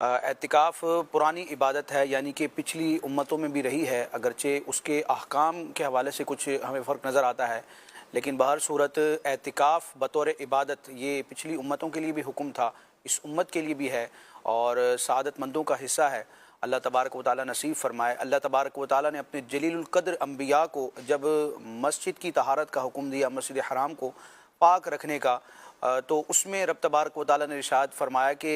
اعتکاف پرانی عبادت ہے، یعنی کہ پچھلی امتوں میں بھی رہی ہے، اگرچہ اس کے احکام کے حوالے سے کچھ ہمیں فرق نظر آتا ہے، لیکن بہر صورت اعتکاف بطور عبادت یہ پچھلی امتوں کے لیے بھی حکم تھا، اس امت کے لیے بھی ہے اور سعادت مندوں کا حصہ ہے۔ اللہ تبارک و تعالیٰ نصیب فرمائے۔ اللہ تبارک و تعالیٰ نے اپنے جلیل القدر انبیاء کو جب مسجد کی طہارت کا حکم دیا، مسجد حرام کو پاک رکھنے کا، تو اس میں رب تبارک و تعالیٰ نے ارشاد فرمایا کہ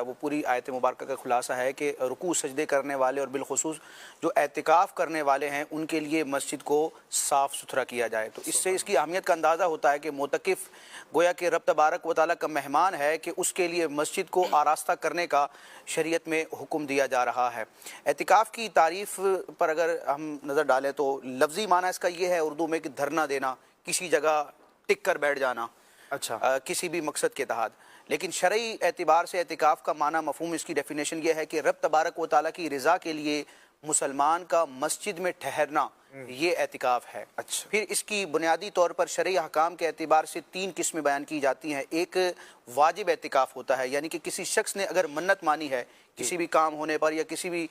وہ پوری آیت مبارکہ کا خلاصہ ہے کہ رکوع سجدے کرنے والے اور بالخصوص جو اعتکاف کرنے والے ہیں ان کے لیے مسجد کو صاف ستھرا کیا جائے۔ تو اس سے اس کی اہمیت کا اندازہ ہوتا ہے کہ معتکف گویا کہ رب تبارک و تعالیٰ کا مہمان ہے کہ اس کے لیے مسجد کو آراستہ کرنے کا شریعت میں حکم دیا جا رہا ہے۔ اعتکاف کی تعریف پر اگر ہم نظر ڈالیں تو لفظی معنی اس کا یہ ہے اردو میں کہ دھرنا دینا، کسی جگہ ٹک کر بیٹھ جانا، کسی بھی مقصد کے تحت۔ لیکن شرعی اعتبار سے اعتکاف کا معنی مفہوم اس کی ڈیفینیشن یہ ہے کہ رب تبارک و تعالیٰ کی رضا کے لیے مسلمان کا مسجد میں ٹھہرنا، یہ اعتکاف ہے۔ پھر اس کی بنیادی طور پر شرعی احکام کے اعتبار سے 3 قسمیں بیان کی جاتی ہیں۔ ایک واجب اعتکاف ہوتا ہے، یعنی کہ کسی شخص نے اگر منت مانی ہے کسی بھی کام ہونے پر یا کسی بھی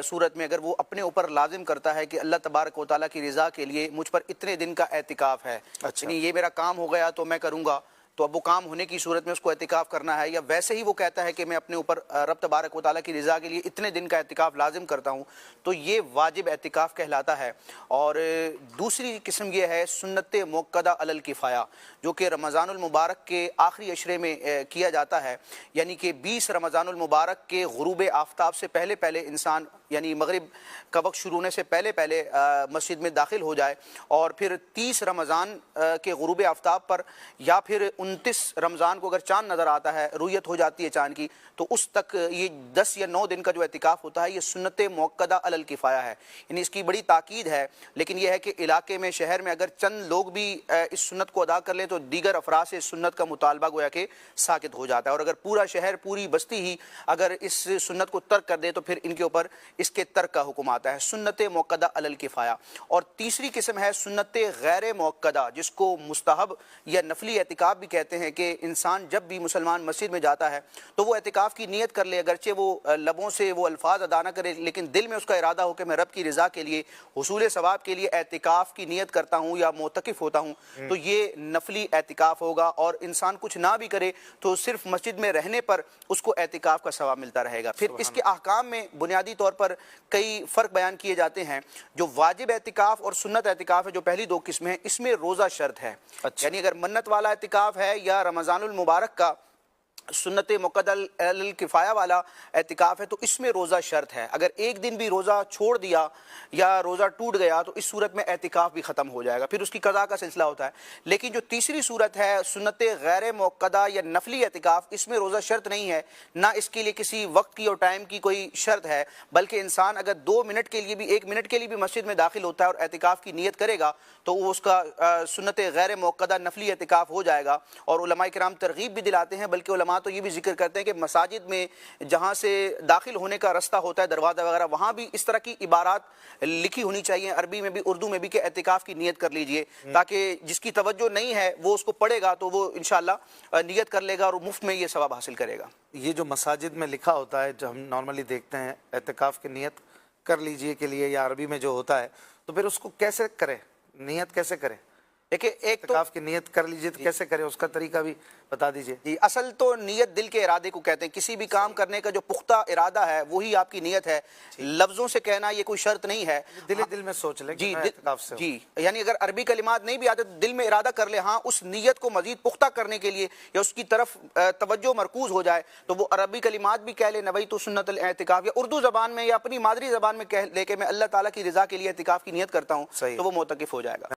صورت میں، اگر وہ اپنے اوپر لازم کرتا ہے کہ اللہ تبارک و تعالیٰ کی رضا کے لیے مجھ پر اتنے دن کا اعتکاف ہے، یعنی یہ میرا کام ہو گیا تو میں کروں گا، تو اب وہ کام ہونے کی صورت میں اس کو اعتکاف کرنا ہے، یا ویسے ہی وہ کہتا ہے کہ میں اپنے اوپر رب تبارک و تعالیٰ کی رضا کے لیے اتنے دن کا اعتکاف لازم کرتا ہوں، تو یہ واجب اعتکاف کہلاتا ہے۔ اور دوسری قسم یہ ہے سنت موقدہ علی الکفایہ، جو کہ رمضان المبارک کے آخری عشرے میں کیا جاتا ہے، یعنی کہ 20 رمضان المبارک کے غروب آفتاب سے پہلے پہلے انسان، یعنی مغرب کا وقت شروع ہونے سے پہلے پہلے مسجد میں داخل ہو جائے، اور پھر 30 رمضان کے غروب آفتاب پر یا پھر 29 رمضان کو اگر چاند نظر آتا ہے، رویت ہو جاتی ہے چاند کی، تو اس تک یہ 10 یا 9 دن کا جو اعتکاف ہوتا ہے یہ سنت موقدہ علی الکفایہ ہے، یعنی اس کی بڑی تاکید ہے۔ لیکن یہ ہے کہ علاقے میں، شہر میں اگر چند لوگ بھی اس سنت کو ادا کر لیں تو دیگر افراد سے اس سنت کا مطالبہ گویا کہ ساقط ہو جاتا ہے، اور اگر پورا شہر، پوری بستی ہی اگر اس سنت کو ترک کر دے تو پھر ان کے اوپر اس کے ترک کا حکم آتا ہے، سنت موقدہ علی الکفایہ۔ اور تیسری قسم ہے سنت غیر موقدہ، جس کو مستحب یا نفلی اعتکاف بھی کہتے ہیں، کہ انسان جب بھی مسلمان مسجد میں جاتا ہے تو وہ اعتکاف کی نیت کر لے، اگرچہ وہ لبوں سے وہ الفاظ ادا نہ کرے لیکن دل میں اس کا ارادہ ہو کہ میں رب کی رضا کے لیے، حصول ثواب کے لیے اعتکاف کی نیت کرتا ہوں یا معتکف ہوتا ہوں، تو یہ نفلی اعتکاف ہوگا۔ اور انسان کچھ نہ بھی کرے تو صرف مسجد میں رہنے پر اس کو اعتکاف کا ثواب ملتا رہے گا۔ پھر اس کے احکام میں بنیادی طور پر کئی فرق بیان کیے جاتے ہیں۔ جو واجب اعتکاف اور سنت اعتکاف ہے، جو پہلی 2 قسمیں ہیں، اس میں روزہ شرط ہے، یعنی اگر منت والا اعتکاف ہے یا رمضان المبارک کا سنت موقدہ علی الکفایہ والا اعتکاف ہے تو اس میں روزہ شرط ہے۔ اگر ایک دن بھی روزہ چھوڑ دیا یا روزہ ٹوٹ گیا تو اس صورت میں اعتکاف بھی ختم ہو جائے گا، پھر اس کی قضا کا سلسلہ ہوتا ہے۔ لیکن جو تیسری صورت ہے سنت غیر موقدہ یا نفلی اعتکاف، اس میں روزہ شرط نہیں ہے، نہ اس کے لیے کسی وقت کی اور ٹائم کی کوئی شرط ہے، بلکہ انسان اگر 2 منٹ کے لیے بھی، 1 منٹ کے لیے بھی مسجد میں داخل ہوتا ہے اور اعتکاف کی نیت کرے گا تو وہ اس کا سنت غیر موقدہ نفلی اعتکاف ہو جائے گا۔ اور علماء کرام ترغیب بھی دلاتے ہیں، بلکہ علماء تو یہ بھی ذکر کرتے ہیں کہ مساجد میں جہاں سے داخل ہونے کا رستہ ہوتا ہے، دروازہ وغیرہ، وہاں بھی اس طرح کی عبارات لکھی ہونی چاہیے، عربی میں بھی اردو میں بھی، کہ اعتکاف کی نیت کر لیجئے، تاکہ جس کی توجہ نہیں ہے وہ اس کو پڑھے گا تو وہ انشاءاللہ نیت کر لے گا اور مفت میں یہ ثواب حاصل کرے گا۔ یہ جو مساجد میں لکھا ہوتا ہے، جو ہم نارملی دیکھتے ہیں اعتکاف کی نیت کر لیجئے کے لیے، یا عربی میں جو ہوتا ہے، تو پھر اس کو کیسے کرے، نیت کیسے کرے؟ دیکھیں، ایک تو اعتکاف کی نیت کر لیجئے تو کیسے کرے، اس کا طریقہ بھی بتا دیجئے۔ جی، اصل تو نیت دل کے ارادے کو کہتے ہیں، کسی بھی کام کرنے کا جو پختہ ارادہ ہے وہی آپ کی نیت ہے، لفظوں سے کہنا یہ کوئی شرط نہیں ہے، دل میں سوچ لیں کہ میں اعتکاف سے ہوں۔ جی، یعنی اگر عربی کلمات نہیں بھی آتے تو دل میں ارادہ کر لے، ہاں اس نیت کو مزید پختہ کرنے کے لیے یا اس کی طرف توجہ مرکوز ہو جائے تو وہ عربی کلمات بھی کہہ لے، نویت سنت الاعتکاف، یا اردو زبان میں یا اپنی مادری زبان میں کہہ لے کہ میں اللہ تعالیٰ کی رضا کے لیے اعتکاف کی نیت کرتا ہوں، تو وہ معتکف ہو جائے گا۔